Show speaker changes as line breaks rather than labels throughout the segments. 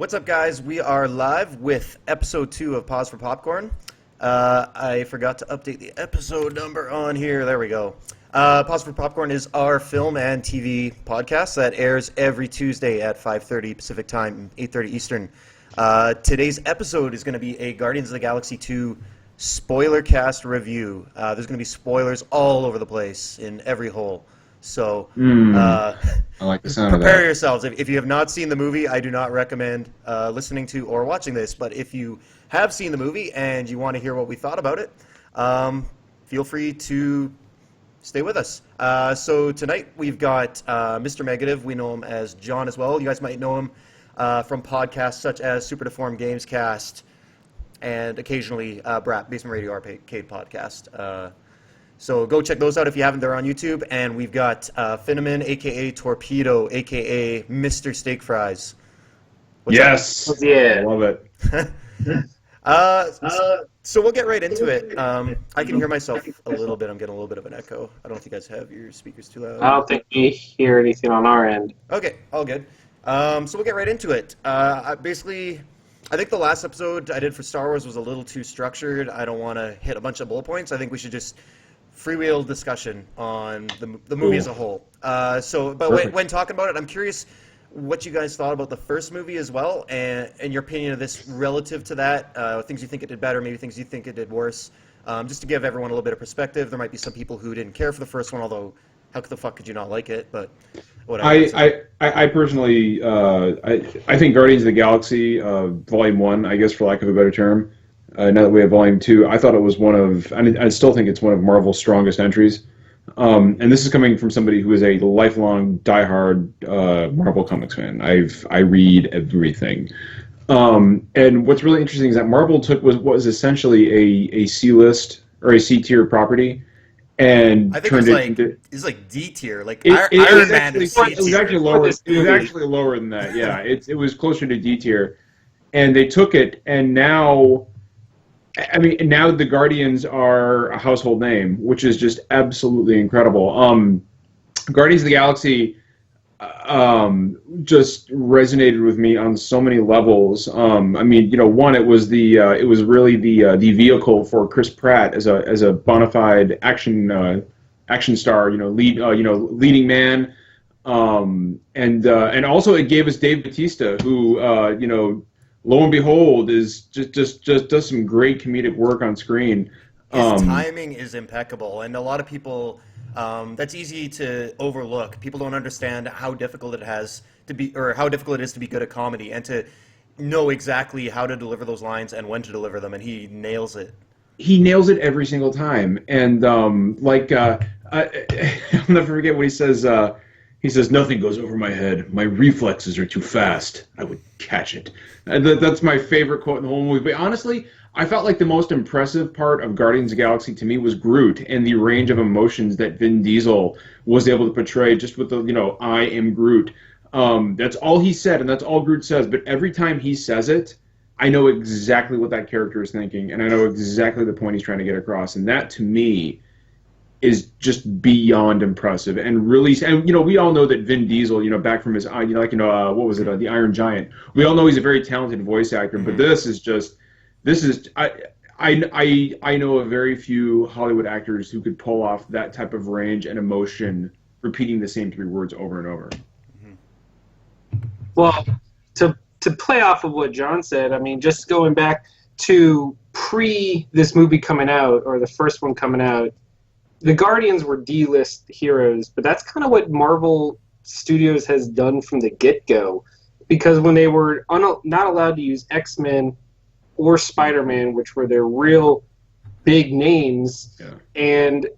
What's up, guys? We are live with episode 2 of Pause for Popcorn. I forgot to update the episode number on here. There we go. Pause for Popcorn is our film and TV podcast that airs every Tuesday at 5:30 Pacific Time, 8:30 Eastern. Today's episode is going to be a Guardians of the Galaxy 2 SPOILERCAST review. There's going to be spoilers all over the place in every hole. So
I like the sound of that.
Prepare yourselves. If you have not seen the movie, I do not recommend listening to or watching this. But if you have seen the movie and you want to hear what we thought about it, feel free to stay with us. So tonight we've got Mr. Negative. We know him as John as well. You guys might know him from podcasts such as Super Deformed Games Cast and occasionally BRAP, Basement Radio Arcade Podcast. So go check those out if you haven't. They're on YouTube. And we've got Finneman, a.k.a. Torpedo, a.k.a. Mr. Steak Fries. What's
Yes!
Yeah.
I love it.
So we'll get right into it. I can hear myself a little bit. I'm getting a little bit of an echo. I don't know if you guys have your speakers too loud.
I don't think we hear anything on our end.
Okay, all good. So we'll get right into it. I think the last episode I did for Star Wars was a little too structured. I don't want to hit a bunch of bullet points. I think we should just freewheel discussion on the movie as a whole. But when talking about it, I'm curious what you guys thought about the first movie as well, and your opinion of this relative to that. Things you think it did better, maybe things you think it did worse. Just to give everyone a little bit of perspective, there might be some people who didn't care for the first one, although how the fuck could you not like it? But whatever.
I personally, I think Guardians of the Galaxy, Volume 1, I guess for lack of a better term, now that we have Volume 2, I thought it was one of, and I still think it's one of Marvel's strongest entries. And this is coming from somebody who is a lifelong, diehard Marvel Comics fan. I read everything. And what's really interesting is that Marvel took what was essentially a C-list or a C-tier property and
I think
turned
it's like D tier, like
Iron
Man is C tier.
It was actually lower. It was actually lower than that. Yeah, it was closer to D tier, and they took it, and now the Guardians are a household name, which is just absolutely incredible. Guardians of the Galaxy just resonated with me on so many levels. One, it was really the vehicle for Chris Pratt as a bona fide action star, leading man. And also it gave us Dave Bautista, who lo and behold, is just does some great comedic work on screen.
His timing is impeccable, and a lot of people, that's easy to overlook. People don't understand how difficult it is to be good at comedy, and to know exactly how to deliver those lines and when to deliver them, and he nails it.
He nails it every single time, and I'll never forget when he says. He says, "Nothing goes over my head. My reflexes are too fast. I would catch it." And that's my favorite quote in the whole movie. But honestly, I felt like the most impressive part of Guardians of the Galaxy to me was Groot and the range of emotions that Vin Diesel was able to portray just with the, I am Groot. That's all he said, and that's all Groot says. But every time he says it, I know exactly what that character is thinking, and I know exactly the point he's trying to get across. And that, to me, is just beyond impressive, and really, and we all know that Vin Diesel, back from his, what was it, the Iron Giant. We all know he's a very talented voice actor, but I know of very few Hollywood actors who could pull off that type of range and emotion, repeating the same 3 words over and over.
Well, to play off of what John said, just going back to pre this movie coming out, or the first one coming out, the Guardians were D-list heroes, but that's kind of what Marvel Studios has done from the get-go. Because when they were not allowed to use X-Men or Spider-Man, which were their real big names, and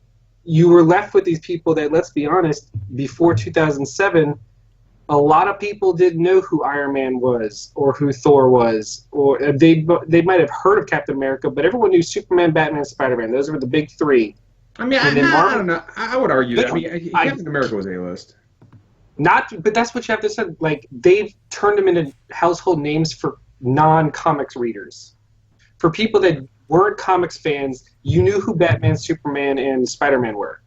you were left with these people that, let's be honest, before 2007, a lot of people didn't know who Iron Man was, or who Thor was, or they might have heard of Captain America, but everyone knew Superman, Batman, and Spider-Man. Those were the big 3.
I don't know. I would argue that. Captain America was A-list.
But that's what you have to say. Like, they've turned them into household names for non-comics readers. For people that weren't comics fans, you knew who Batman, Superman, and Spider-Man were.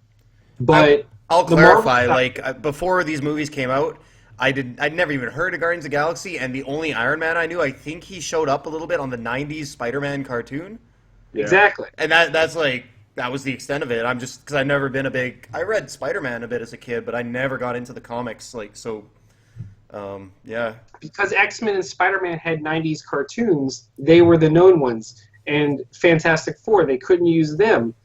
But
I'll clarify. Before these movies came out, I'd never even heard of Guardians of the Galaxy, and the only Iron Man I knew, I think he showed up a little bit on the '90s Spider-Man cartoon,
Yeah.
Exactly.
and that's like that was the extent of it. I'm just because I've never been a big. I read Spider-Man a bit as a kid, but I never got into the comics like so. Yeah,
Because X-Men and Spider-Man had 90s cartoons, they were the known ones. And Fantastic Four, they couldn't use them.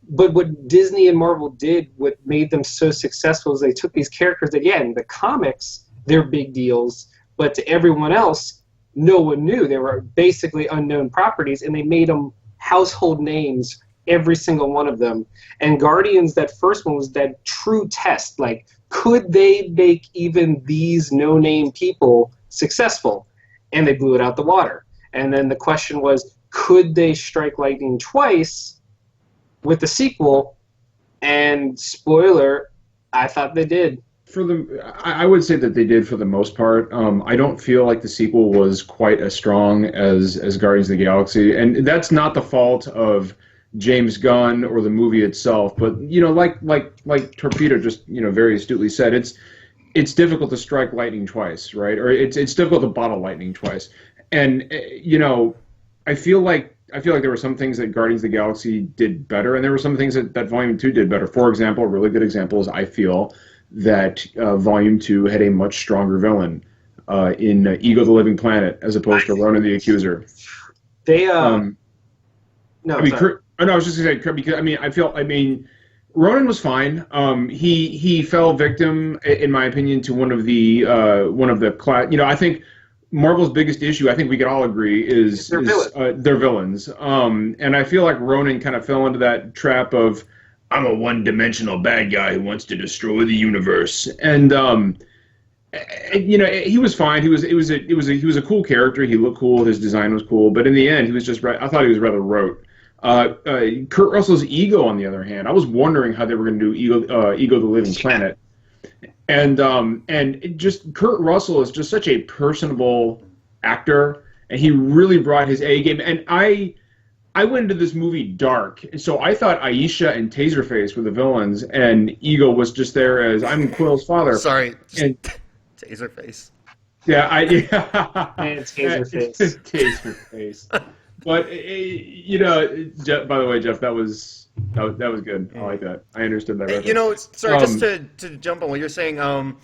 But what Disney and Marvel did, what made them so successful, is they took these characters that, yeah, in the comics, they're big deals, but to everyone else, no one knew. They were basically unknown properties, and they made them household names, every single one of them. And Guardians, that first one, was that true test. Like, could they make even these no-name people successful? And they blew it out the water. And then the question was, could they strike lightning twice with the sequel? And spoiler, I thought they did.
I would say that they did for the most part. I don't feel like the sequel was quite as strong as Guardians of the Galaxy, and that's not the fault of James Gunn or the movie itself. But like Torpedo just very astutely said, it's difficult to strike lightning twice, right? Or it's difficult to bottle lightning twice. And I feel like there were some things that Guardians of the Galaxy did better, and there were some things that Volume 2 did better. For example, a really good example is I feel that Volume 2 had a much stronger villain in Ego the Living Planet as opposed to Ronan the Accuser.
They
No, I mean,
sorry.
I was just going to say, because Ronan was fine. He fell victim, in my opinion, to one of the class. I think Marvel's biggest issue, I think we could all agree, is their villains. And I feel like Ronan kind of fell into that trap of, I'm a one-dimensional bad guy who wants to destroy the universe. And he was fine. He was a cool character. He looked cool. His design was cool. But in the end, he was just I thought he was rather rote. Kurt Russell's Ego, on the other hand, I was wondering how they were going to do Ego the Living Planet. And just Kurt Russell is just such a personable actor, and he really brought his A game. And I went into this movie dark, and so I thought Aisha and Taserface were the villains, and Ego was just there as I'm Quill's father.
sorry,
And,
Taserface.
yeah,
And Taserface.
Taserface. But Jeff, by the way, Jeff, that was good. I like that. I understood that.
Sorry, just to jump on what you're saying. I'm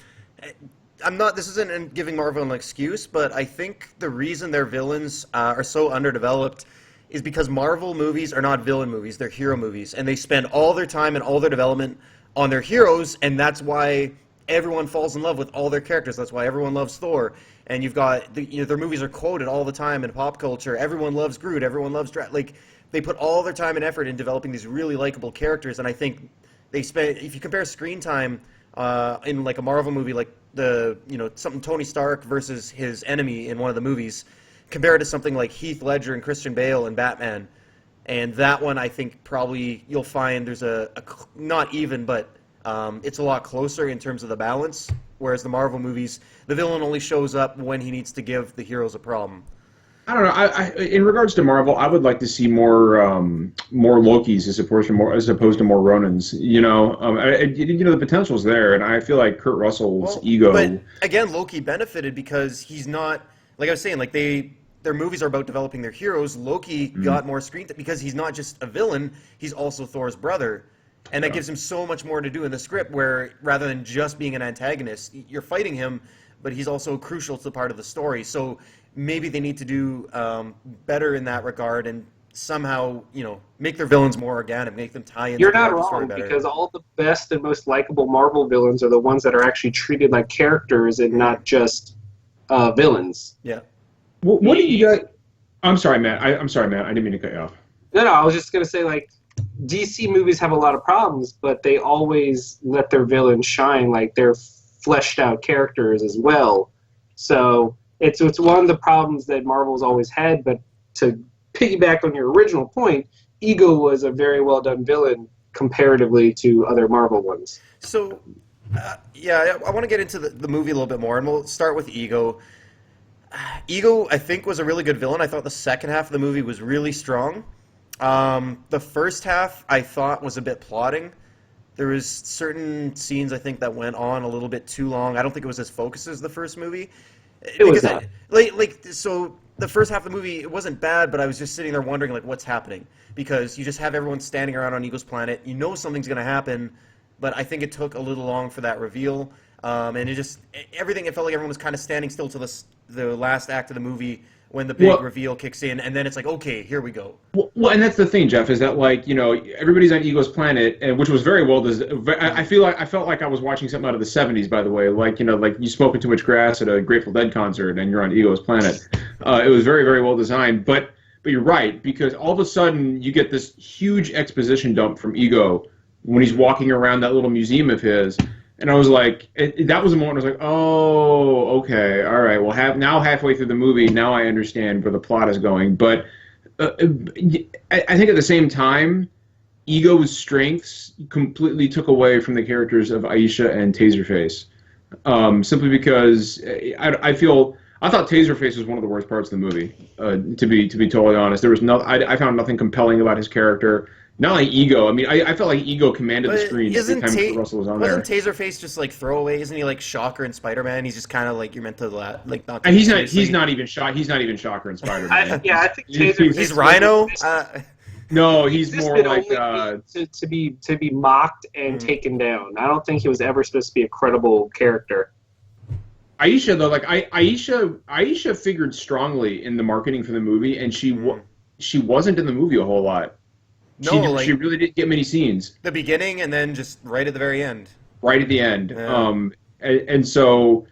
not. This isn't giving Marvel an excuse, but I think the reason their villains are so underdeveloped is because Marvel movies are not villain movies; they're hero movies, and they spend all their time and all their development on their heroes, and that's why everyone falls in love with all their characters. That's why everyone loves Thor. And you've got their movies are quoted all the time in pop culture. Everyone loves Groot. Everyone loves like they put all their time and effort in developing these really likable characters. And I think they spend. If you compare screen time in like a Marvel movie, like something Tony Stark versus his enemy in one of the movies, compare it to something like Heath Ledger and Christian Bale in Batman, and that one I think probably you'll find there's a not even, but it's a lot closer in terms of the balance. Whereas the Marvel movies, the villain only shows up when he needs to give the heroes a problem.
I don't know. I in regards to Marvel, I would like to see more Lokis as opposed to more Ronans. The potential's there, and I feel like Kurt Russell's Ego.
But again, Loki benefited because he's not, like I was saying, like their movies are about developing their heroes. Loki got more screen time because he's not just a villain; he's also Thor's brother. And that gives him so much more to do in the script, where rather than just being an antagonist, you're fighting him, but he's also crucial to the part of the story. So maybe they need to do better in that regard and somehow, make their villains more organic, make them tie into
You're
the
not
story
wrong,
better.
because all the best and most likable Marvel villains are the ones that are actually treated like characters and not just villains.
Yeah.
What do you got? I'm sorry, Matt. I'm sorry, Matt. I didn't mean to cut you off.
No, I was just going to say, like, DC movies have a lot of problems, but they always let their villains shine. Like, they're fleshed out characters as well. So it's one of the problems that Marvel's always had. But to piggyback on your original point, Ego was a very well done villain comparatively to other Marvel ones.
So, I want to get into the movie a little bit more, and we'll start with Ego. Ego, I think, was a really good villain. I thought the second half of the movie was really strong. The first half I thought was a bit plotting. there was certain scenes I think that went on a little bit too long. I don't think it was as focused as the first movie.
It was not.
So the first half of the movie, it wasn't bad, but I was just sitting there wondering like what's happening, because you just have everyone standing around on Ego's planet. You know something's going to happen, but I think it took a little long for that reveal. And it felt like everyone was kind of standing still till the last act of the movie when the big reveal kicks in, and then it's like, okay, here we go.
Well, and that's the thing, Jeff, is that like, you know, everybody's on Ego's planet, and which was very well designed. I felt like I was watching something out of the '70s, by the way. Like, you know, like you smoking too much grass at a Grateful Dead concert, and you're on Ego's planet. It was very, very well designed, but you're right, because all of a sudden you get this huge exposition dump from Ego when he's walking around that little museum of his. And I was like, that was a moment I was like, oh, okay, all right. Well, halfway through the movie, now I understand where the plot is going. But I think at the same time, Ego's strengths completely took away from the characters of Aisha and Taserface. Simply because I thought Taserface was one of the worst parts of the movie. To be totally honest, I found nothing compelling about his character. Not like Ego. I mean, I felt like Ego commanded the screen every time Kurt Russell was on there.
Wasn't Taserface just like throwaway? Isn't he like Shocker and Spider-Man? He's just kind of like you're meant to like not.
And he's not even Shocker and Spider-Man.
I think Taserface.
He's Rhino.
No, he's more like
to be mocked and taken down. I don't think he was ever supposed to be a credible character.
Aisha though, like Aisha figured strongly in the marketing for the movie, and she wasn't in the movie a whole lot.
No,
she really didn't get many scenes.
The beginning and then just right at the very end.
Right at the end.
Yeah.
And so,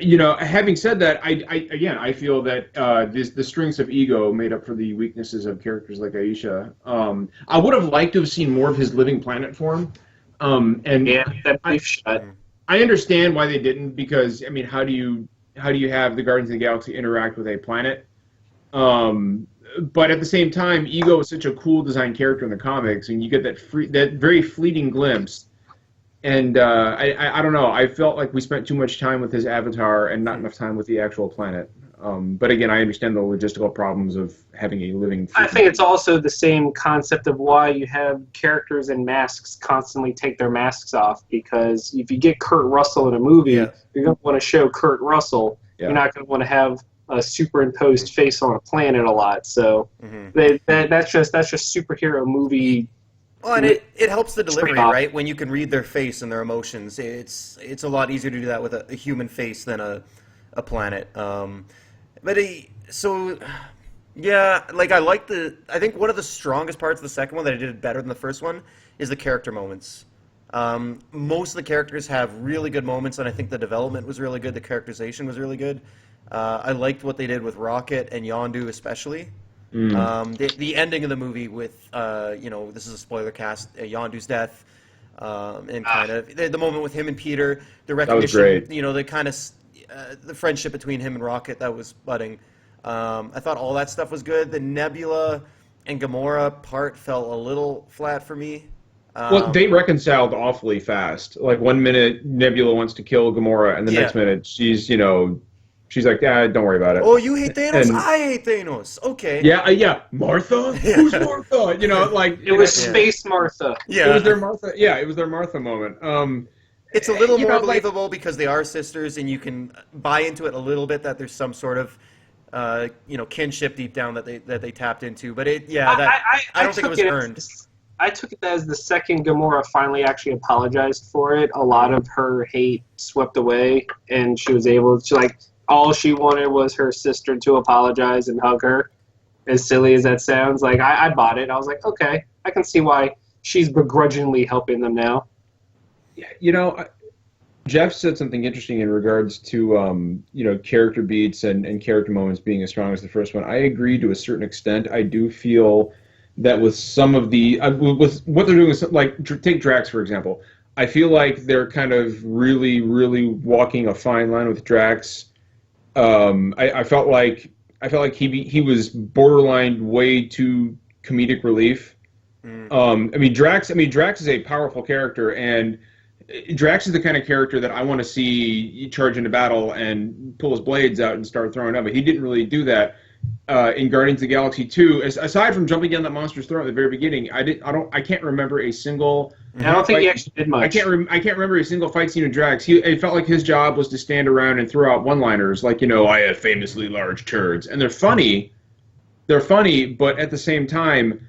you know, having said that, I feel that the strengths of Ego made up for the weaknesses of characters like Aisha. I would have liked to have seen more of his living planet form.
That brief shot.
I understand why they didn't, because I mean, how do you have the Guardians of the Galaxy interact with a planet? But at the same time, Ego is such a cool design character in the comics, and you get that very fleeting glimpse. And I don't know. I felt like we spent too much time with his avatar and not enough time with the actual planet. But again, I understand the logistical problems of having a living.
I think it's also the same concept of why you have characters in masks constantly take their masks off. Because if you get Kurt Russell in a movie, you're going to want to show Kurt Russell. Yeah. You're not going to want to have a superimposed face on a planet a lot. So that's just superhero movie.
Well, and it helps the delivery, right? When you can read their face and their emotions, it's a lot easier to do that with a human face than a planet. Yeah, like I think one of the strongest parts of the second one that I did better than the first one is the character moments. Most of the characters have really good moments, and I think the development was really good. The characterization was really good. I liked what they did with Rocket and Yondu especially. The ending of the movie with, this is a spoiler cast, Yondu's death, and kind of the moment with him and Peter, the recognition, the kind of the friendship between him and Rocket that was budding. I thought all that stuff was good. The Nebula and Gamora part fell a little flat for me.
Well, they reconciled awfully fast. Like 1 minute Nebula wants to kill Gamora, and the next minute she's like, don't worry about it.
Oh, you hate Thanos? I hate Thanos. Okay.
Yeah. Martha? Who's Martha?
It was Space Martha.
Yeah. It was their Martha. Yeah, it was their Martha moment.
It's a little more believable because they are sisters, and you can buy into it a little bit that there's some sort of, kinship deep down that they tapped into. But I don't think it was earned.
I took it as the second Gamora finally actually apologized for it. A lot of her hate swept away, and she was able to all she wanted was her sister to apologize and hug her. As silly as that sounds, I bought it. I was like, okay, I can see why she's begrudgingly helping them now.
Jeff said something interesting in regards to character beats and character moments being as strong as the first one. I agree to a certain extent. I do feel that with some of the with what they're doing, take Drax for example. I feel like they're kind of really, really walking a fine line with Drax. I felt like he was borderline way too comedic relief. Drax is a powerful character, and Drax is the kind of character that I want to see charge into battle and pull his blades out and start throwing up. But he didn't really do that. in Guardians of the Galaxy 2, aside from jumping down that monster's throat at the very beginning, I can't remember a single.
I don't think he actually did much.
I can't remember a single fight scene with Drax. It felt like his job was to stand around and throw out one-liners like, I have famously large turds, and they're funny. They're funny, but at the same time,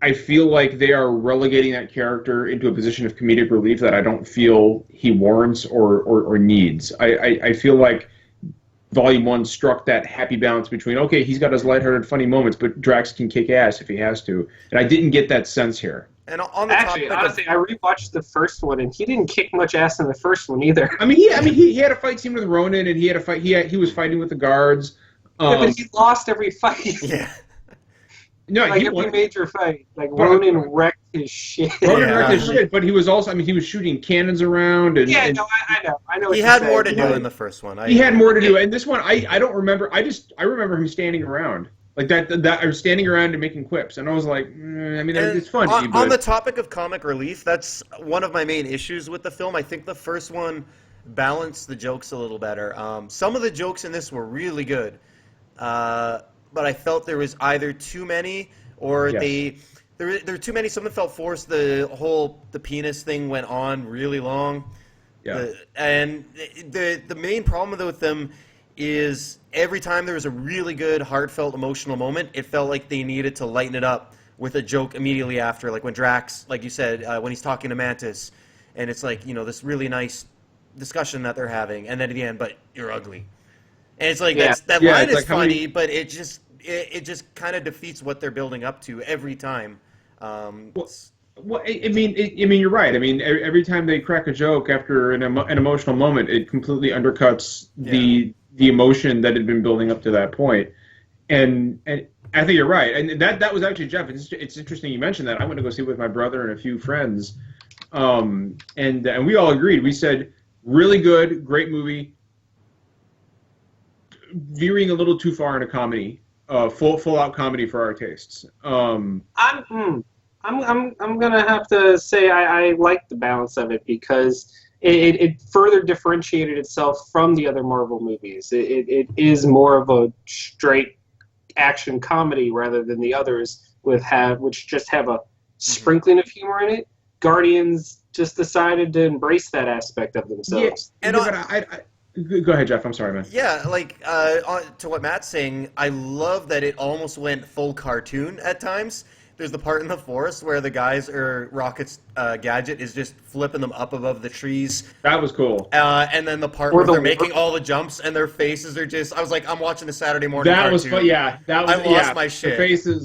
I feel like they are relegating that character into a position of comedic relief that I don't feel he warrants or needs. I feel like Volume 1 struck that happy balance between, okay, he's got his lighthearted, funny moments, but Drax can kick ass if he has to. And I didn't get that sense here.
And on the
Actually, honestly, I rewatched the first one, and he didn't kick much ass in the first one either.
He had a fight scene with Ronan, and he had a fight. He was fighting with the guards.
Yeah, but he lost every fight.
Yeah.
No,
like every major fight. Like Ronan wrecked his shit.
Ronan wrecked his shit, but he was also. He was shooting cannons around, and
I know. What
he had more to do in the first one.
He had more to do, and this one, I don't remember. I remember him standing around. Like that I was standing around and making quips, and I was like, it's funny.
On the topic of comic relief, that's one of my main issues with the film. I think the first one balanced the jokes a little better. Some of the jokes in this were really good, but I felt there was either too many or there were too many. Some of them felt forced. The penis thing went on really long.
Yeah.
The main problem with them is every time there was a really good, heartfelt, emotional moment, it felt like they needed to lighten it up with a joke immediately after. Like when Drax, like you said, when he's talking to Mantis, and it's like, this really nice discussion that they're having, and then at the end, but you're ugly. And it's like, that line is like funny, but it just kind of defeats what they're building up to every time.
You're right. Every time they crack a joke after an emotional moment, it completely undercuts the emotion that had been building up to that point. And I think you're right. And that was actually, Jeff, it's interesting you mentioned that. I went to go see it with my brother and a few friends. And we all agreed. We said, really good, great movie, veering a little too far into comedy, full out comedy for our tastes.
I'm gonna have to say I like the balance of it because it further differentiated itself from the other Marvel movies. It is more of a straight action comedy rather than the others which just have a sprinkling of humor in it. Guardians just decided to embrace that aspect of themselves.
Yeah, go ahead, Jeff. I'm sorry, man.
Yeah, to what Matt's saying, I love that it almost went full cartoon at times. There's the part in the forest where the guys or Rocket's gadget is just flipping them up above the trees.
That was cool.
And then the part where they're making all the jumps and their faces are just. I was like, I'm watching the Saturday morning.
That
cartoon.
Was fun. Yeah, that was.
I lost my shit.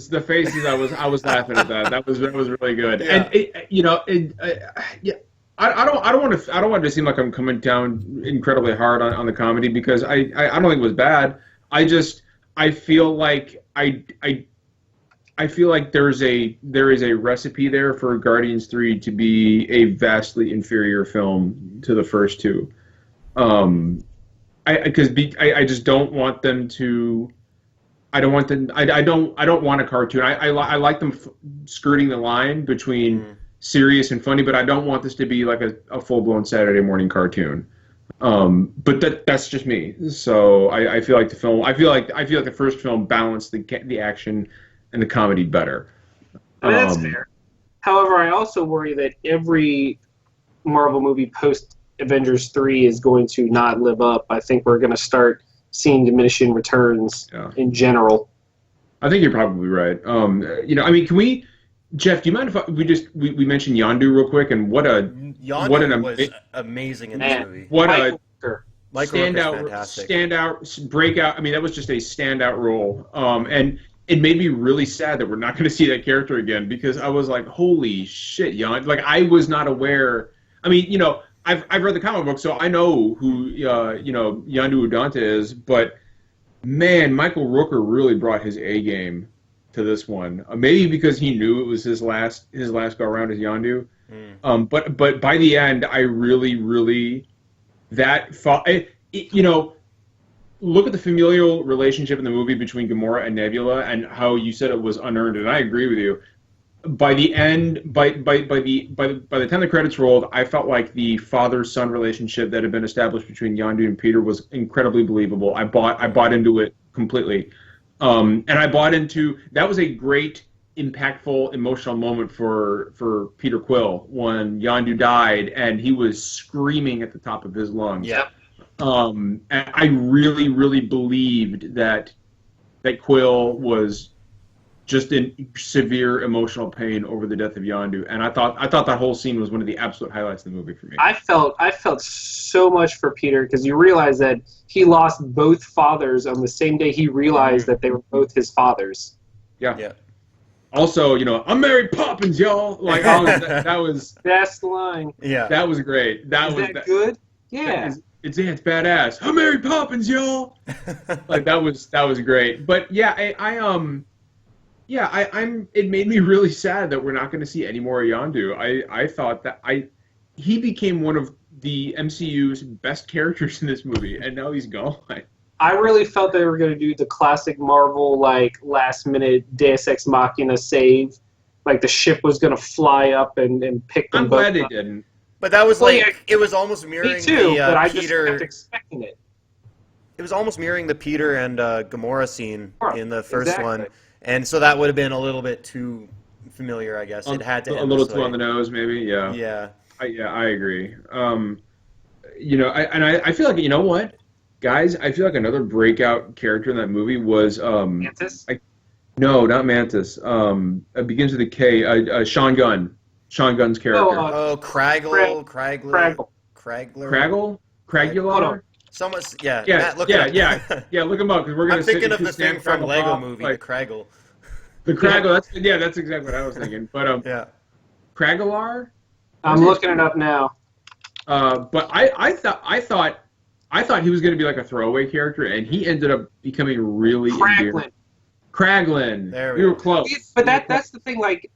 The faces. I was laughing at that. That was really good.
Yeah.
And I don't want it to seem like I'm coming down incredibly hard on the comedy because I don't think it was bad. I feel like I feel like there is a recipe there for Guardians 3 to be a vastly inferior film to the first two. I just don't want them to. I don't want a cartoon. I like them skirting the line between serious and funny, but I don't want this to be like a full blown Saturday morning cartoon. But that's just me. So I feel like the film. I feel like the first film balanced the action and the comedy better.
That's fair. However, I also worry that every Marvel movie post Avengers 3 is going to not live up. I think we're going to start seeing diminishing returns in general.
I think you're probably right. Can we, Jeff? Do you mind if we mention Yondu real quick and what an
was amazing in this movie.
What
Michael
standout breakout. That was just a standout role. And it made me really sad that we're not going to see that character again because I was like, holy shit, Yondu. Like I was not aware. I've read the comic book, so I know who Yondu Udanta is, but man, Michael Rooker really brought his A game to this one. Maybe because he knew it was his last go around as Yondu. But by the end, I really look at the familial relationship in the movie between Gamora and Nebula and how you said it was unearned, and I agree with you. By the end, by the time the credits rolled, I felt like the father-son relationship that had been established between Yondu and Peter was incredibly believable. I bought into it completely. And I bought into that. Was a great, impactful, emotional moment for Peter Quill when Yondu died, and he was screaming at the top of his lungs.
Yeah.
And I really, really believed that Quill was just in severe emotional pain over the death of Yondu, and I thought that whole scene was one of the absolute highlights of the movie for me.
I felt so much for Peter, because you realize that he lost both fathers on the same day he realized that they were both his fathers.
Yeah.
Yeah.
Also, I'm Mary Poppins, y'all. Like, that was
That's the line.
Yeah.
that was great.
Is that good? Yeah.
It's badass. I'm Mary Poppins, y'all. Like that was great. But yeah, I'm. It made me really sad that we're not going to see any more of Yondu. I thought that he became one of the MCU's best characters in this movie, and now he's gone.
I really felt they were going to do the classic Marvel, like, last-minute Deus Ex Machina save. Like, the ship was going to fly up and pick them
I'm
both
glad they
up.
didn't.
But that was
Well,
like,
yeah,
it was almost mirroring
Me too,
the
but I just
Peter.
kept expecting it.
It was almost mirroring the Peter and Gamora scene in the first
Exactly.
one, and so that would have been a little bit too familiar, I guess. It had to
a
end
little
this
too
way.
on the nose, maybe. Yeah.
Yeah.
I agree. I feel like, you know what, guys, I feel like another breakout character in that movie was
Mantis?
no, not Mantis. It begins with a K. Sean Gunn. Sean Gunn's character.
Oh, Craggle, Cragler,
Craggle?
Hold
Cragular?
on.
Someone, yeah,
Yeah,
Matt, look it up.
yeah. Look him up because we're gonna.
I'm thinking of the
sit and
thing from
Craggle
Lego
Pop,
Movie,
like,
the Craggle.
the Craggle. That's exactly what I was thinking. But
Yeah.
Cragular.
I'm looking it up now.
But I thought he was going to be like a throwaway character, and he ended up becoming really endearing. Kraglin.
There
We
we
were
go.
close.
But that's the thing, like,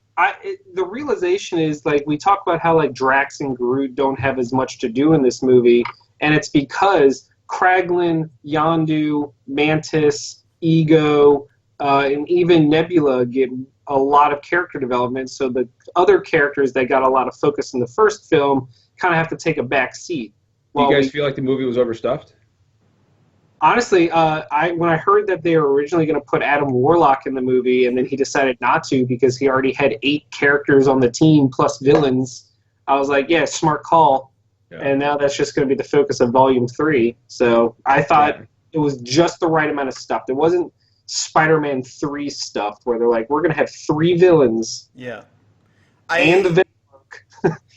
the realization is, like, we talk about how, like, Drax and Groot don't have as much to do in this movie, and it's because Kraglin, Yondu, Mantis, Ego, and even Nebula get a lot of character development, so the other characters that got a lot of focus in the first film kind of have to take a back seat.
Do you guys feel like the movie was overstuffed?
Honestly, when I heard that they were originally going to put Adam Warlock in the movie, and then he decided not to because he already had 8 characters on the team plus villains, I was like, yeah, smart call.
Yeah.
And now that's just going to be the focus of Volume 3. So I thought it was just the right amount of stuff. There wasn't Spider-Man 3 stuff where they're like, we're going to have 3 villains
Yeah.
and the villain arc.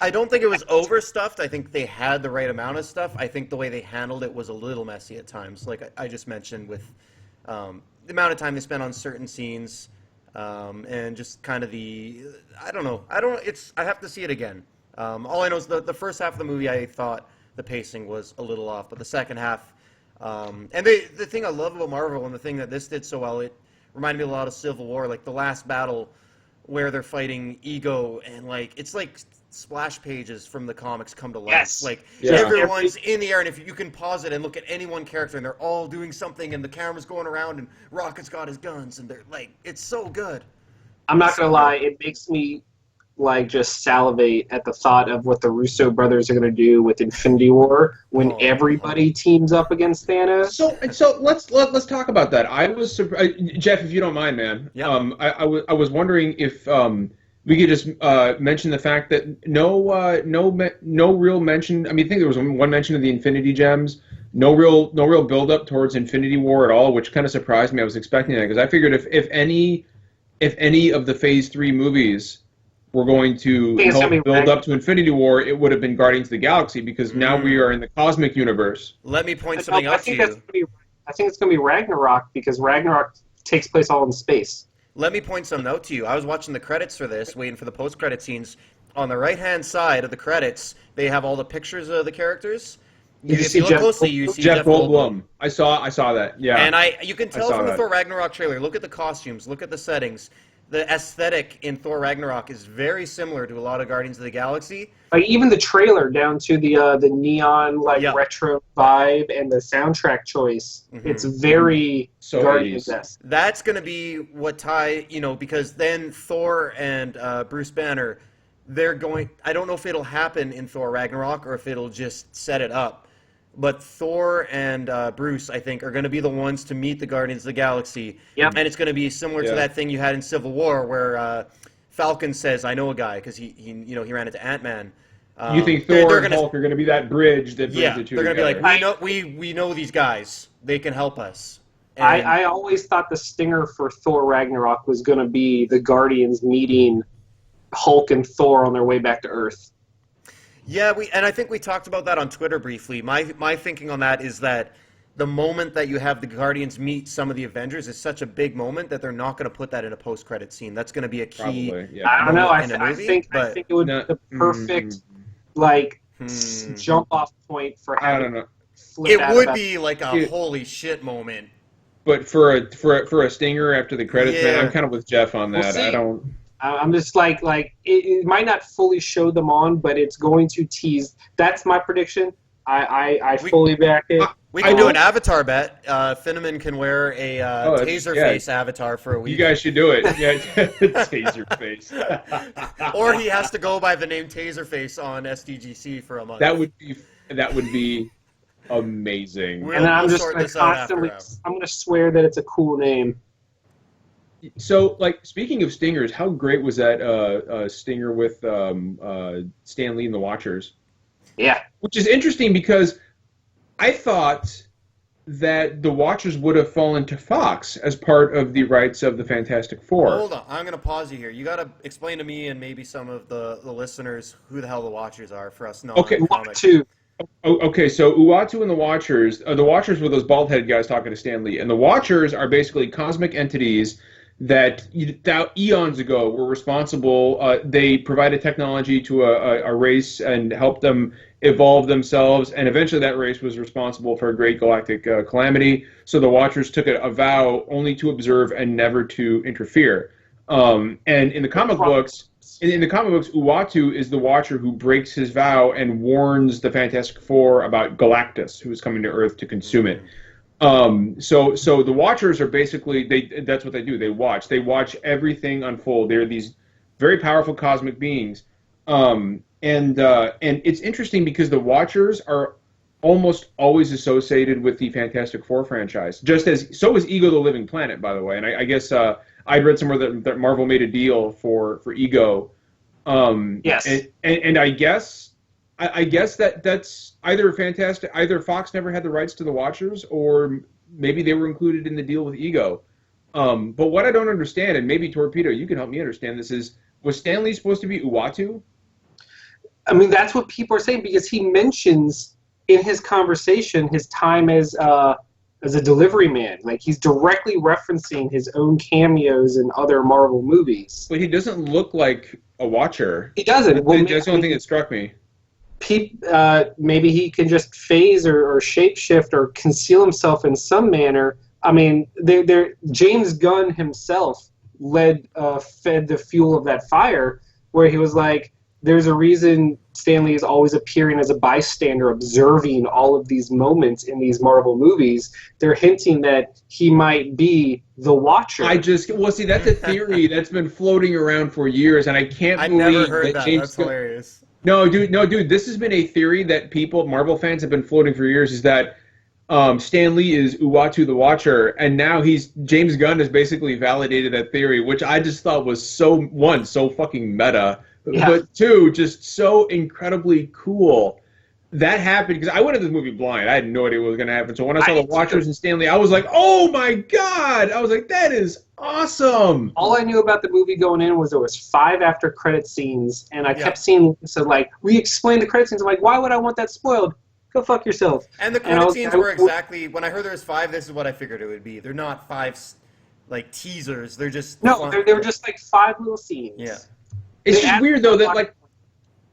I don't think it was overstuffed. I think they had the right amount of stuff. I think the way they handled it was a little messy at times, like I just mentioned with the amount of time they spent on certain scenes, and just kind of I don't know. I have to see it again. All I know is the first half of the movie, I thought the pacing was a little off, but the second half, and the thing I love about Marvel and the thing that this did so well, it reminded me a lot of Civil War, like the last battle where they're fighting Ego, and like it's like splash pages from the comics come to life.
Yes.
Like
Yeah.
everyone's in the air, and if you can pause it and look at any one character, and they're all doing something, and the camera's going around, and Rocket's got his guns, and they're like, it's so good.
I'm not going to lie, it makes me like just salivate at the thought of what the Russo brothers are going to do with Infinity War when everybody teams up against Thanos.
So let's talk about that. I was surprised, Jeff, if you don't mind, man.
Yeah.
I was wondering if we could just mention the fact that no real mention. I mean, I think there was one mention of the Infinity Gems. No real build up towards Infinity War at all, which kind of surprised me. I was expecting that because I figured if any of the Phase 3 movies were going to help build up to Infinity War, it would have been Guardians of the Galaxy, because now we are in the cosmic universe.
Let me point something out to you.
I think it's going to be Ragnarok, because Ragnarok takes place all in space.
Let me point something out to you. I was watching the credits for this, waiting for the post-credit scenes. On the right-hand side of the credits, they have all the pictures of the characters. If you look closely, you see
Jeff Goldblum. I saw that. Yeah.
And you can tell from the
that.
Thor Ragnarok trailer. Look at the costumes. Look at the settings. The aesthetic in Thor Ragnarok is very similar to a lot of Guardians of the Galaxy.
Like even the trailer down to the neon retro vibe and the soundtrack choice.
Mm-hmm.
It's very
So
Guardians-esque.
That's going to be what because then Thor and Bruce Banner, they're going. I don't know if it'll happen in Thor Ragnarok or if it'll just set it up. but Thor and Bruce, I think, are going to be the ones to meet the Guardians of the Galaxy.
Yep.
And it's going to be similar to that thing you had in Civil War where Falcon says, "I know a guy," because he ran into Ant-Man.
You think Thor and Hulk are going to be that bridge that brings the two
they're
together?
They're going to be like, we know these guys. They can help us. And
I always thought the stinger for Thor Ragnarok was going to be the Guardians meeting Hulk and Thor on their way back to Earth.
Yeah, and I think we talked about that on Twitter briefly. My thinking on that is that the moment that you have the Guardians meet some of the Avengers is such a big moment that they're not going to put that in a post-credit scene. That's going to be a key.
Probably, yeah.
I don't know. I
movie,
think it would be the perfect jump off point for having.
I don't know.
It would be like a holy shit moment.
But for a stinger after the credits, man, I'm kind of with Jeff on that.
We'll
I don't.
I'm just like it might not fully show them on, but it's going to tease. That's my prediction. I fully back it.
We can do an avatar bet. Finneman can wear a taser face avatar for a week.
You guys should do it. Yeah, taser face.
Or he has to go by the name Taserface on SDGC for a month.
That would be amazing.
And then I'm just going to constantly. I'm going to swear that it's a cool name.
So, like, speaking of stingers, how great was that stinger with Stan Lee and the Watchers?
Yeah.
Which is interesting because I thought that the Watchers would have fallen to Fox as part of the rights of the Fantastic Four.
Hold on. I'm going to pause you here. You got to explain to me and maybe some of the listeners who the hell the Watchers are for us.
Okay. Okay, so Uatu and the Watchers were those bald-headed guys talking to Stan Lee, and the Watchers are basically cosmic entities that eons ago were responsible. They provided technology to a race and helped them evolve themselves, and eventually that race was responsible for a great galactic calamity. So the Watchers took a vow only to observe and never to interfere. And in the comic books, Uatu is the Watcher who breaks his vow and warns the Fantastic Four about Galactus, who is coming to Earth to consume it. So the Watchers are basically that's what they do. They watch everything unfold. They're these very powerful cosmic beings. And it's interesting because the Watchers are almost always associated with the Fantastic Four franchise. So is Ego the Living Planet, by the way. And I guess I'd read somewhere that Marvel made a deal for Ego.
Yes.
And I guess that's either Fox never had the rights to the Watchers, or maybe they were included in the deal with Ego. But what I don't understand, and maybe Torpedo, you can help me understand this, is was Stan Lee supposed to be Uatu?
I mean, that's what people are saying because he mentions in his conversation his time as a delivery man. Like, he's directly referencing his own cameos in other Marvel movies.
But he doesn't look like a Watcher.
He doesn't.
That's the only thing that struck me.
Maybe he can just phase or shapeshift or conceal himself in some manner. I mean, James Gunn himself fed the fuel of that fire, where he was like, there's a reason Stan Lee is always appearing as a bystander, observing all of these moments in these Marvel movies. They're hinting that he might be the Watcher.
See, that's a theory that's been floating around for years, and I can't believe
never heard that.
James
That's hilarious.
No, dude, this has been a theory that Marvel fans have been floating for years, is that Stan Lee is Uatu the Watcher, and now James Gunn has basically validated that theory, which I just thought was so fucking meta, but two, just so incredibly cool. That happened because I went into this movie blind. I had no idea what was going to happen. So when I saw the Watchers and Stan Lee, I was like, oh my God! I was like, that is awesome!
All I knew about the movie going in was there was 5 after credit scenes, and I kept seeing, re-explain the credit scenes. I'm like, why would I want that spoiled? Go fuck yourself.
And the credit scenes were exactly, when I heard there was 5, this is what I figured it would be. They're not 5, teasers. They're just...
No, they were just 5 little scenes.
Yeah.
It's just weird, though, that,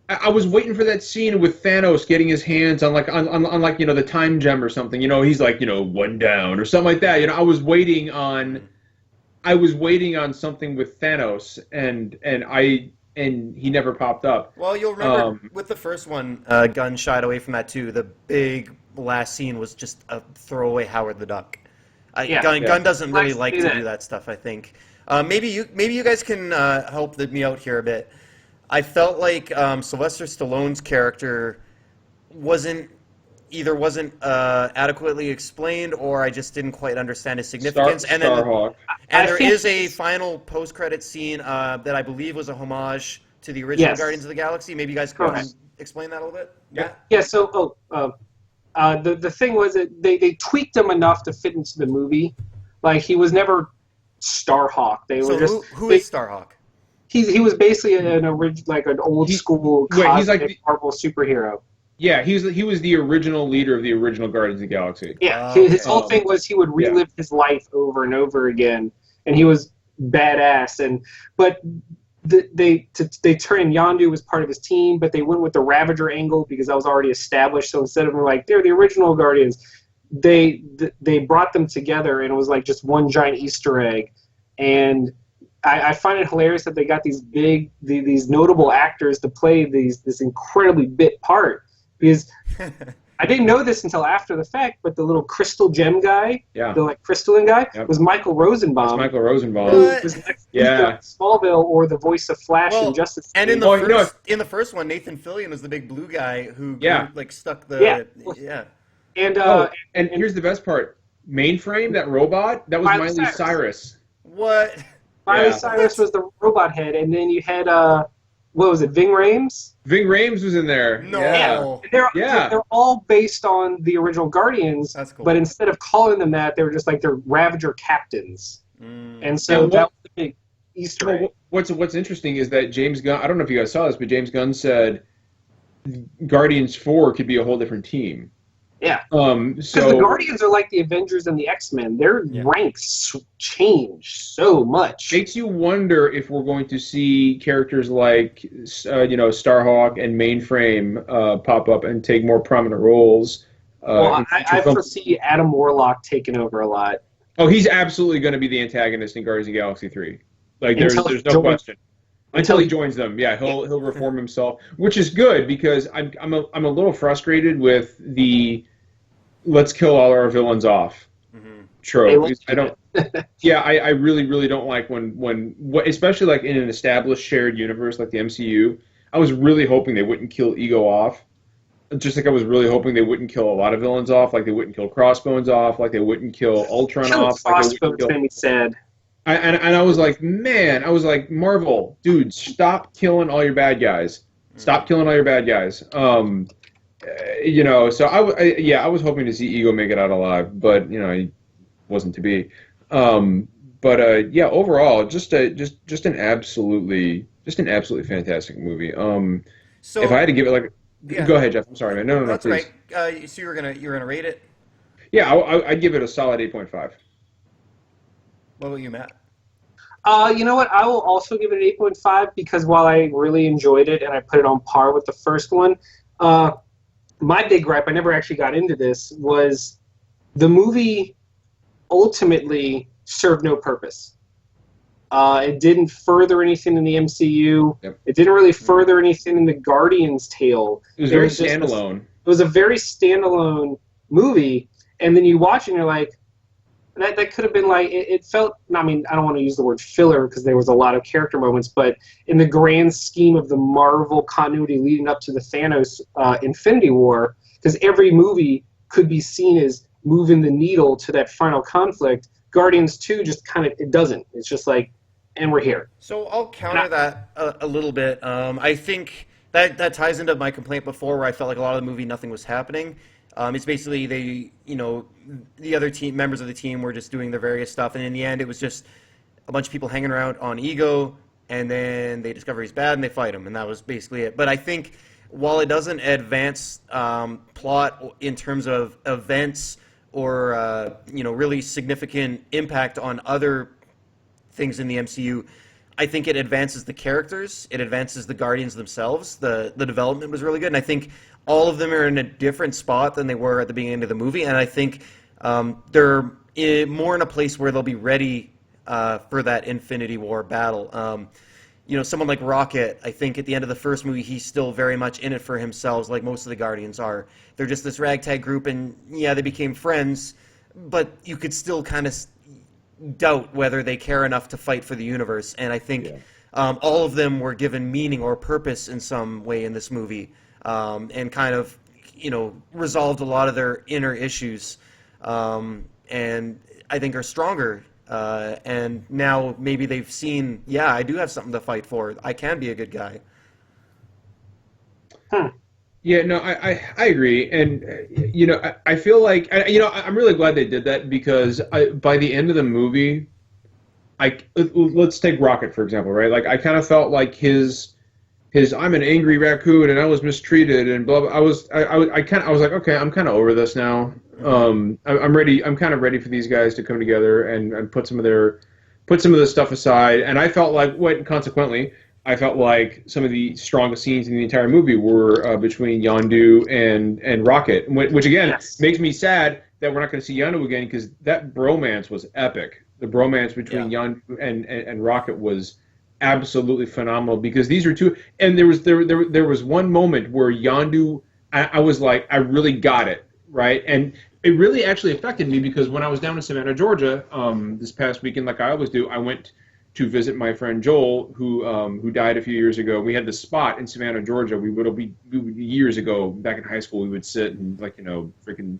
I was waiting for that scene with Thanos getting his hands on the time gem or something. He's like, one down or something like that. I was waiting on something with Thanos, and he never popped up.
Well, you'll remember with the first one, Gunn shied away from that too. The big last scene was just a throwaway Howard the Duck. Gunn doesn't really like to do that stuff, I think. Maybe you guys can help me out here a bit. I felt like Sylvester Stallone's character wasn't either wasn't adequately explained, or I just didn't quite understand his significance.
Starhawk.
And
I
there
think
is a final post-credit scene that I believe was a homage to the original
Yes.
Guardians of the Galaxy. Maybe you guys could
Correct.
explain that a little bit?
Yeah.
Yeah, so the thing was that they tweaked him enough to fit into the movie. Like, he was never Starhawk. They
So
were just
who is Starhawk?
he was basically an old school
he's
cosmic
like the-
Marvel superhero.
Yeah, he was the original leader of the original Guardians of the Galaxy.
Yeah,
Okay.
his whole thing was he would relive his life over and over again, and he was badass. But they turned Yondu was part of his team, but they went with the Ravager angle because that was already established. So instead of like they're the original Guardians, they brought them together, and it was like just one giant Easter egg. And I find it hilarious that they got these notable actors to play this incredibly bit part, because I didn't know this until after the fact, but the little crystal gem guy, the like crystalline guy, was Michael Rosenbaum.
That's Michael Rosenbaum.
Who was next
Yeah.
Smallville or the voice of Flash in Justice League.
And in
Oh,
in the first one, Nathan Fillion was the big blue guy who like stuck the
And
here's the best part: Mainframe, that robot, that was
Miley
Miley
Cyrus.
Cyrus.
What?
Miley
Yeah.
Cyrus was the robot head, and then you had what was it, Ving Rhames?
Ving Rhames was in there.
No.
Yeah.
They're all based on the original Guardians.
That's cool.
But instead of calling them that, they were just like they're Ravager captains. And so
And
that was the big Easter egg.
What's interesting is that James Gunn, I don't know if you guys saw this, but James Gunn said Guardians 4 could be a whole different team.
Yeah.
Because
Because the Guardians are like the Avengers and the X-Men. Their ranks change so much.
makes you wonder if we're going to see characters like Starhawk and Mainframe pop up and take more prominent roles.
Well, I foresee Adam Warlock taking over a lot.
Oh, he's absolutely going to be the antagonist in Guardians of the Galaxy 3. Like there's
Until he
no
joins-
question. Until he joins them, yeah, he'll reform himself, which is good because I'm a little frustrated with the let's kill all our villains off trope. I don't. Yeah, I really don't like when especially like in an established shared universe like the MCU. I was really hoping they wouldn't kill Ego off. Just like I was really hoping they wouldn't kill a lot of villains off, like they wouldn't kill Crossbones off, like they wouldn't kill Ultron off.
Crossbones made me sad.
And I was like, man, Marvel, dude, stop killing all your bad guys. Stop killing all your bad guys. So I was hoping to see Ego make it out alive, but he wasn't to be. Overall, just an absolutely fantastic movie.
So
if I had to give it go ahead, Jeff. I'm sorry, man. No,
that's
please.
right. So you're gonna rate it?
Yeah, I'd give it a solid 8.5.
What about you, Matt?
You know what? I will also give it an 8.5 because while I really enjoyed it and I put it on par with the first one, my big gripe, I never actually got into this, was the movie ultimately served no purpose. It didn't further anything in the MCU.
Yep.
It didn't really further anything in the Guardians' tale.
It was very standalone.
It was a very standalone movie, and then you watch it and you're like, that could have been like, it felt, I mean, I don't want to use the word filler because there was a lot of character moments, but in the grand scheme of the Marvel continuity leading up to the Thanos Infinity War, because every movie could be seen as moving the needle to that final conflict, Guardians 2 just kind of, it doesn't. It's just like, and we're here.
So I'll counter that a little bit. I think that ties into my complaint before where I felt like a lot of the movie, nothing was happening. It's basically the other team members of the team were just doing their various stuff, and in the end, it was just a bunch of people hanging around on Ego, and then they discover he's bad and they fight him, and that was basically it. But I think while it doesn't advance plot in terms of events or really significant impact on other things in the MCU, I think it advances the characters. It advances the Guardians themselves. The development was really good, and I think all of them are in a different spot than they were at the beginning of the movie, and I think they're more in a place where they'll be ready for that Infinity War battle. Someone like Rocket, I think at the end of the first movie, he's still very much in it for himself, like most of the Guardians are. They're just this ragtag group, and yeah, they became friends, but you could still kind of doubt whether they care enough to fight for the universe, and I think all of them were given meaning or purpose in some way in this movie. And kind of resolved a lot of their inner issues, and I think are stronger. And now maybe they've seen, yeah, I do have something to fight for. I can be a good guy.
Yeah, no, I agree, and I feel like I'm really glad they did that because by the end of the movie, let's take Rocket for example, right? Like I kind of felt like his I'm an angry raccoon and I was mistreated and blah blah. I was like, okay, I'm kind of over this now. I'm ready. I'm kind of ready for these guys to come together and put some of this stuff aside. And I felt like, consequently, I felt like some of the strongest scenes in the entire movie were between Yondu and Rocket, which again makes me sad that we're not going to see Yondu again because that bromance was epic. The bromance between Yondu and Rocket was absolutely phenomenal because these are two. And there was one moment where Yondu, I was like, I really got it, right? And it really actually affected me because when I was down in Savannah, Georgia, this past weekend, like I always do, I went to visit my friend Joel, who died a few years ago. We had this spot in Savannah, Georgia. We would years ago, back in high school, we would sit and freaking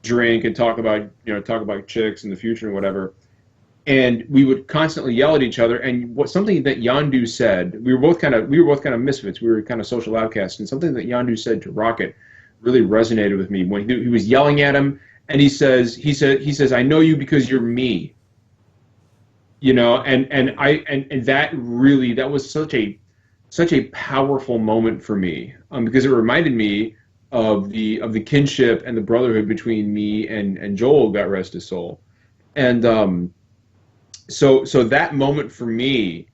drink and talk about chicks and the future and whatever. And we would constantly yell at each other. And something that Yondu said, we were both kind of misfits. We were kind of social outcasts. And something that Yondu said to Rocket really resonated with me when he was yelling at him. And he says, I know you because you're me. And that was such a powerful moment for me because it reminded me of the kinship and the brotherhood between me and Joel, God rest his soul. And so that moment for me,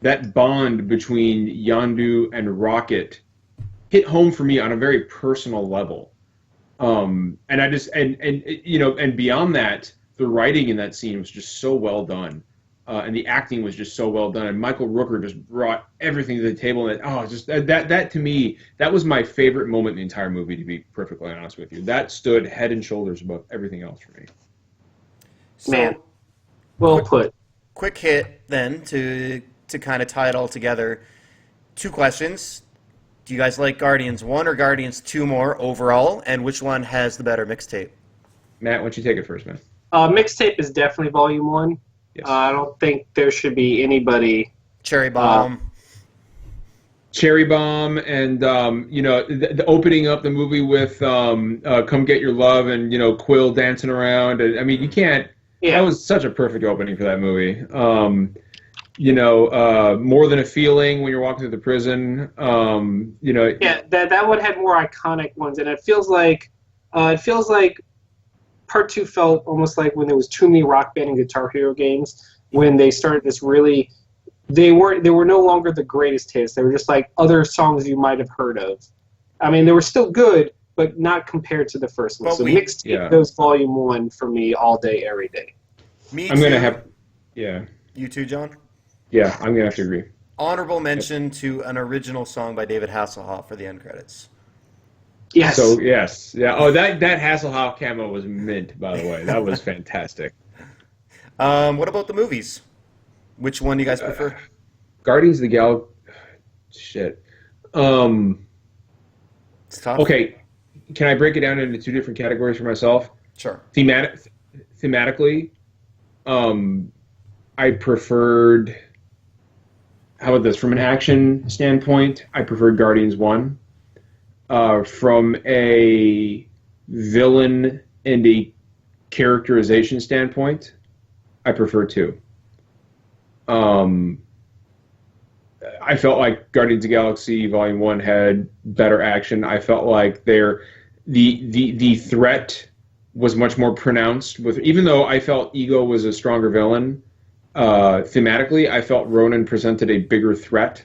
that bond between Yondu and Rocket hit home for me on a very personal level. And I just and beyond that, the writing in that scene was just so well done, and the acting was just so well done. And Michael Rooker just brought everything to the table. And that to me, that was my favorite moment in the entire movie. To be perfectly honest with you, that stood head and shoulders above everything else for me.
Man, well put.
Quick hit then to kind of tie it all together. 2 questions. Do you guys like Guardians 1 or Guardians 2 more overall? And which one has the better mixtape?
Matt, why don't you take it first, man?
Mixtape is definitely Volume 1.
Yes.
I don't think there should be anybody.
Cherry Bomb.
Cherry Bomb, and the opening up the movie with "Come Get Your Love" and Quill dancing around. And, I mean, you can't. Yeah. That was such a perfect opening for that movie. More Than a Feeling when you're walking through the prison.
Yeah, that one had more iconic ones, and it feels like Part 2 felt almost like when there was too many Rock Band and Guitar Hero games, when they started this really, they were no longer the greatest hits. They were just like other songs you might have heard of. I mean, they were still good, but not compared to the first one. So Mixtape goes Volume 1 for me all day, every day.
Me
I'm
too.
gonna have, yeah.
You too, John?
Yeah, I'm gonna have to agree.
Honorable mention to an original song by David Hasselhoff for the end credits.
Yes.
So yes, yeah. Oh, that Hasselhoff camo was mint, by the way. That was fantastic.
What about the movies? Which one do you guys prefer?
Guardians of the Galaxy. Shit.
It's tough.
Okay, can I break it down into 2 different categories for myself?
Sure.
Thematically, I preferred. How about this? From an action standpoint, I preferred Guardians 1. From a villain and a characterization standpoint, I prefer 2. I felt like Guardians of the Galaxy Volume 1 had better action. I felt like the threat was much more pronounced. Even though I felt Ego was a stronger villain, thematically, I felt Ronan presented a bigger threat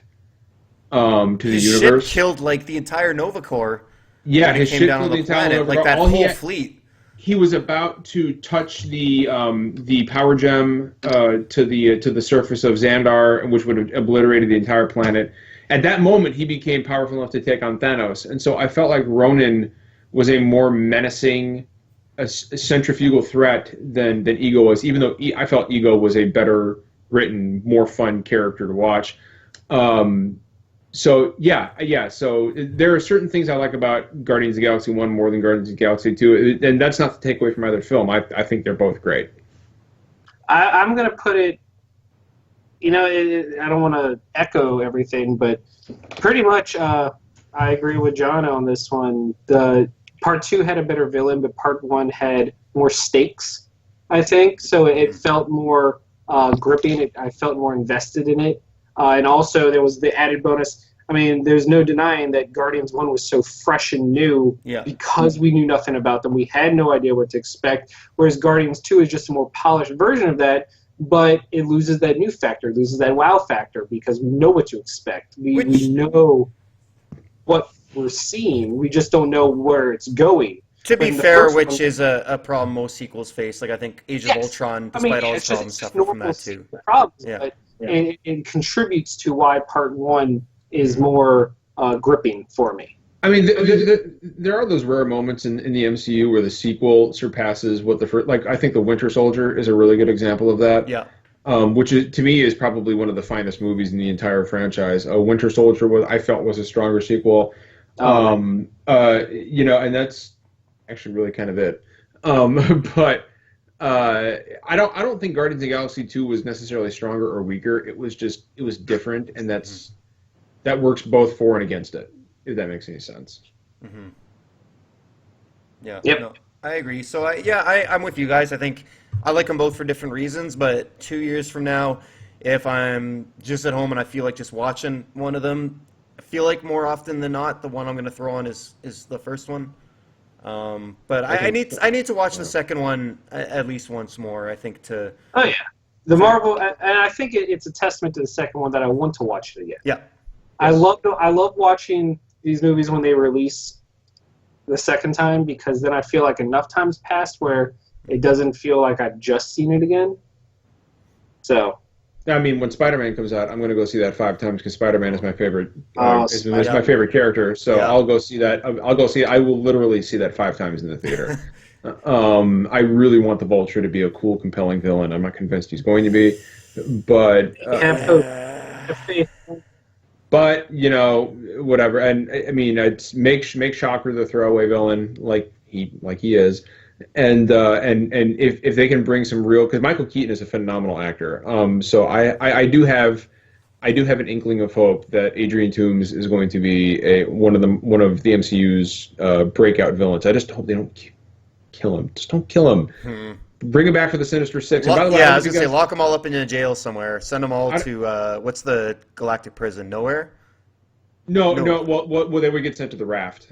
to the universe.
Ship killed like the entire Nova Corps.
Yeah, his ship killed the entire Nova Corps.
Like that whole fleet.
He was about to touch the power gem to the surface of Xandar, which would have obliterated the entire planet. At that moment, he became powerful enough to take on Thanos, and so I felt like Ronan was a more menacing, a centrifugal threat than Ego was. Even though I felt Ego was a better written, more fun character to watch. So yeah. So there are certain things I like about Guardians of the Galaxy 1 more than Guardians of the Galaxy 2, and that's not to take away from either film. I think they're both great.
I'm going to put it, I don't want to echo everything, but pretty much I agree with John on this one. The part 2 had a better villain, but part 1 had more stakes, I think. So it felt more gripping. I felt more invested in it. And also there was the added bonus. I mean, there's no denying that Guardians 1 was so fresh and new because we knew nothing about them. We had no idea what to expect, whereas Guardians 2 is just a more polished version of that, but it loses that new factor, loses that wow factor, because we know what to expect. We know what we're seeing. We just don't know where it's going.
To be fair, which is a problem most sequels face. Like, I think Age of Ultron, despite all its problems, suffered from that too.
Problems, but it contributes to why part 1 is more gripping for me.
I mean, there are those rare moments in the MCU where the sequel surpasses what the first. Like, I think The Winter Soldier is a really good example of that.
Yeah.
Which is, to me, is probably one of the finest movies in the entire franchise. Winter Soldier I felt was a stronger sequel. And that's actually really kind of it. But I don't think Guardians of the Galaxy 2 was necessarily stronger or weaker. It was different, and that works both for and against it, if that makes any sense.
Mm-hmm. Yeah.
Yep.
No, I agree. So I'm with you guys. I think I like them both for different reasons, but 2 years from now, if I'm just at home and I feel like just watching one of them, I feel like more often than not, the one I'm going to throw on is the first one. But I need to watch the second one at least once more, I think, to...
Oh, yeah. The Marvel... And I think it's a testament to the second one that I want to watch it again.
Yeah.
I love watching these movies when they release the second time, because then I feel like enough time's passed where it doesn't feel like I've just seen it again. So...
I mean, when Spider-Man comes out, I'm going to go see that 5 times because Spider-Man is my favorite. Is my favorite character, so I'll go see that. I will literally see that 5 times in the theater. I really want the Vulture to be a cool, compelling villain. I'm not convinced he's going to be, but but whatever. And I mean, it's make Shocker the throwaway villain like he is. And if they can bring some real, because Michael Keaton is a phenomenal actor, so I do have an inkling of hope that Adrian Toomes is going to be one of the MCU's breakout villains. I just hope they don't kill him. Just don't kill him. Bring him back for the Sinister Six.
And by the way, I was gonna say, lock them all up in a jail somewhere. Send them all to what's the galactic prison? Nowhere.
No. Well, they would get sent to the Raft.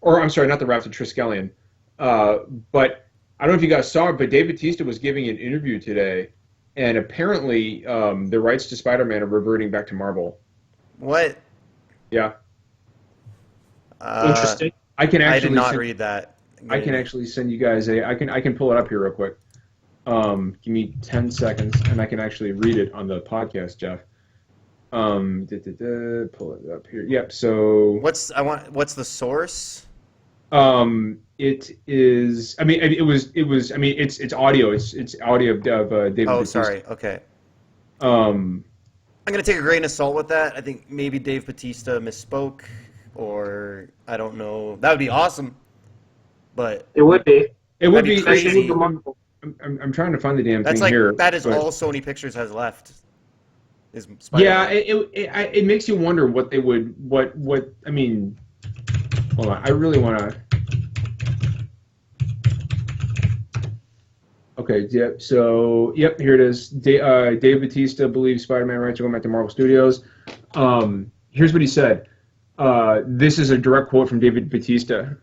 Or I'm sorry, not the Raft, of Triskelion. But I don't know if you guys saw it, but Dave Bautista was giving an interview today, and apparently the rights to Spider-Man are reverting back to Marvel.
What?
Yeah.
Interesting.
I
did not read that.
I can actually send you guys I can pull it up here real quick. Give me 10 seconds, and I can actually read it on the podcast, Jeff. Pull it up here. Yep. So
what's the source?
It is. I mean, it was. I mean, it's audio. It's audio of David.
Oh,
Bautista.
sorry. Okay.
Um,
I'm gonna take a grain of salt with that. I think maybe Dave Bautista misspoke, or I don't know. That would be awesome, but
it would be.
It would
be
be
crazy.
I'm trying to find the damn
That's
thing
like
here.
that is
but...
all Sony Pictures has left. Is Spider-Man.
Yeah, it makes you wonder what they would I mean. Hold on, I really want to. Okay, yep. So, yep, here it is. Dave Bautista believes Spider-Man rights are going back to Marvel Studios. Here's what he said. This is a direct quote from David Bautista.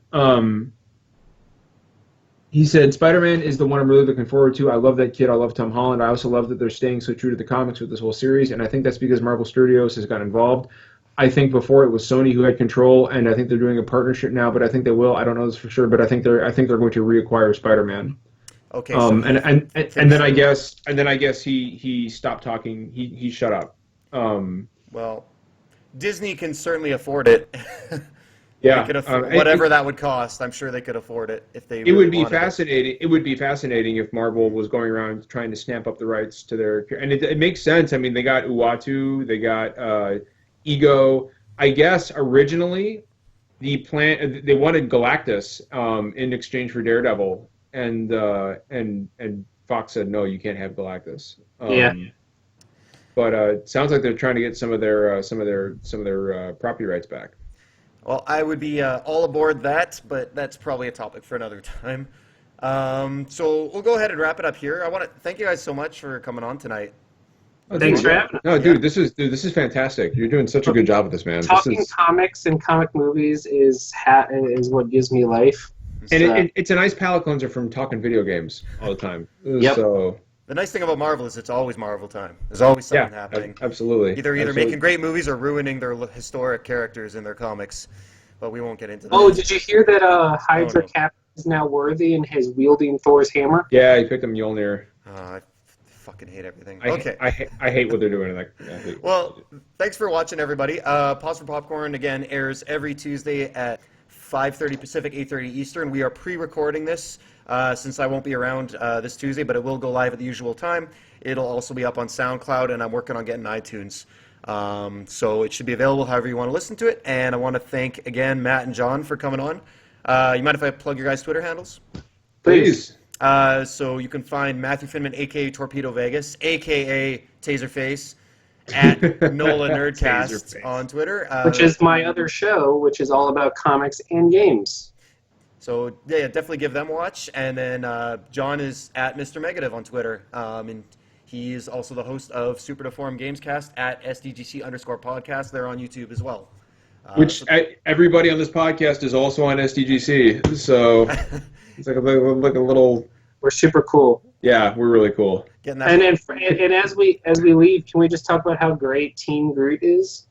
He said, Spider-Man is the one I'm really looking forward to. I love that kid. I love Tom Holland. I also love that they're staying so true to the comics with this whole series, and I think that's because Marvel Studios has got involved. I think before it was Sony who had control, and I think they're doing a partnership now, but I think they will. I don't know this for sure, but I think they're going to reacquire Spider-Man.
Okay.
And then I guess he stopped talking. He shut up.
Well, Disney can certainly afford it.
Yeah,
They could whatever that would cost. I'm sure they could afford it if they.
it
really
would be
wanted
fascinating. It would be fascinating if Marvel was going around trying to stamp up the rights to their, and it makes sense. I mean, they got Uatu, they got Ego. I guess originally they wanted Galactus in exchange for Daredevil, and Fox said no, you can't have Galactus.
Yeah.
But it sounds like they're trying to get some of their property rights back.
Well, I would be all aboard that, but that's probably a topic for another time. So we'll go ahead and wrap it up here. I want to thank you guys so much for coming on tonight.
Oh,
Thanks
dude,
for having us.
No, dude, this is fantastic. You're doing such a good job with this, man.
Talking comics and comic movies is what gives me life.
And it's a nice palate cleanser from talking video games all the time.
Yep.
So
The nice thing about Marvel is it's always Marvel time. There's always something happening.
Absolutely.
Either
Absolutely.
making great movies or ruining their historic characters in their comics. But we won't get into that.
Oh, did you hear that Hydra
no.
Cap is now worthy and is wielding Thor's hammer?
Yeah, he picked up Mjolnir.
I fucking hate everything.
I hate what they're doing.
Well, thanks for watching, everybody. Pause for Popcorn, again, airs every Tuesday at 5:30 Pacific, 8:30 Eastern. We are pre-recording this since I won't be around this Tuesday, but it will go live at the usual time. It'll also be up on SoundCloud, and I'm working on getting iTunes. So it should be available however you want to listen to it. And I want to thank, again, Matt and John for coming on. You mind if I plug your guys' Twitter handles?
Please.
So you can find Matthew Finman, a.k.a. Torpedo Vegas, a.k.a. Taserface, at NOLA Nerdcast
Taserface.
on Twitter.
Which is my other show, which is all about comics and games.
So, yeah, definitely give them a watch. And then John is at Mr. Megative on Twitter. And he is also the host of Super Deformed Gamescast at SDGC_podcast. They're on YouTube as well.
Which everybody on this podcast is also on SDGC. So it's like a little.
We're super cool.
Yeah, we're really cool.
Getting that
And as we leave, can we just talk about how great Teen Groot is?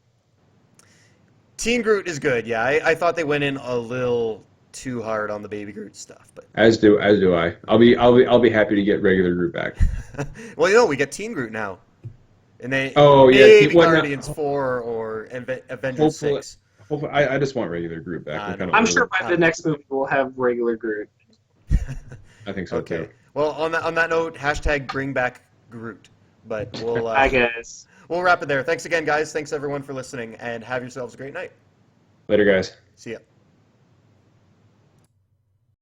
Teen Groot is good, yeah. I thought they went in a little too hard on the Baby Groot stuff, but
As do I. I'll be happy to get regular Groot back.
well, we get Teen Groot now, and they
Teen- what, no,
Guardians 4 or Avengers 6.
Hopefully, I just want regular Groot back. We're kinda
I'm
over
sure
it.
by the next movie we'll have regular Groot.
I think so
Okay.
too.
Well, on that note, hashtag bring back Groot. But we'll
Bye, guys.
we'll wrap it there. Thanks again, guys. Thanks everyone for listening, and have yourselves a great night.
Later, guys.
See ya.